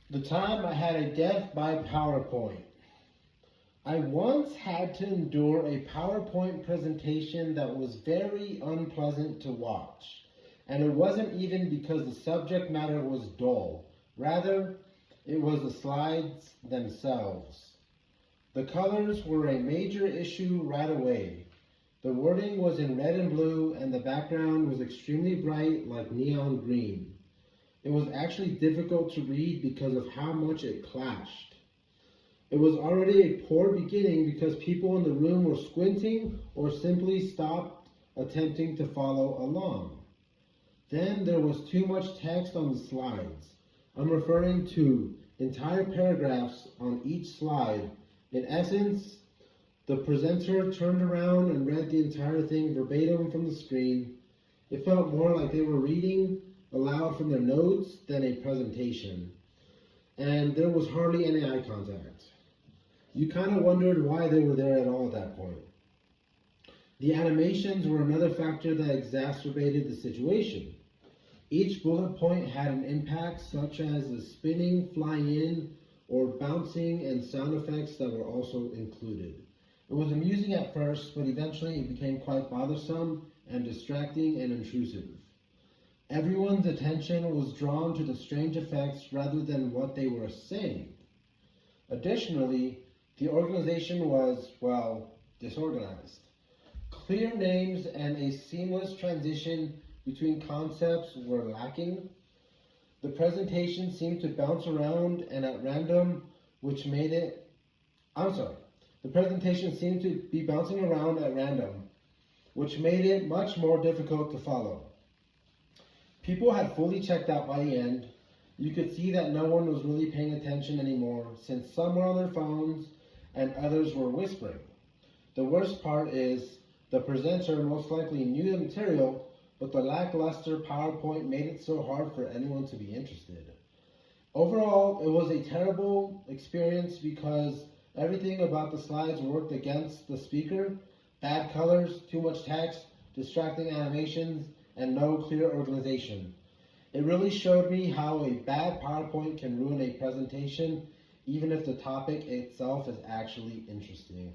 The time I had a death by PowerPoint. I once had to endure a PowerPoint presentation that was very unpleasant to watch. And it wasn't even because the subject matter was dull. Rather, it was the slides themselves. The colors were a major issue right away. The wording was in red and blue, and the background was extremely bright like neon green. It was actually difficult to read because of how much it clashed. It was already a poor beginning because people in the room were squinting or simply stopped attempting to follow along. Then there was too much text on the slides. I'm referring to entire paragraphs on each slide. In essence, the presenter turned around and read the entire thing verbatim from the screen. It felt more like they were reading aloud from their notes than a presentation. And there was hardly any eye contact. You kind of wondered why they were there at all at that point. The animations were another factor that exacerbated the situation. Each bullet point had an impact, such as the spinning, flying in, or bouncing, and sound effects that were also included. It was amusing at first, but eventually it became quite bothersome and distracting and intrusive. Everyone's attention was drawn to the strange effects rather than what they were saying. Additionally, the organization was, disorganized. Clear names and a seamless transition between concepts were lacking. The presentation seemed to bounce around and at random, The presentation seemed to be bouncing around at random, which made it much more difficult to follow. People had fully checked out by the end. You could see that no one was really paying attention anymore, since some were on their phones and others were whispering. The worst part is, the presenter most likely knew the material, but the lackluster PowerPoint made it so hard for anyone to be interested. Overall, it was a terrible experience because everything about the slides worked against the speaker. Bad colors, too much text, distracting animations, and no clear organization. It really showed me how a bad PowerPoint can ruin a presentation, even if the topic itself is actually interesting.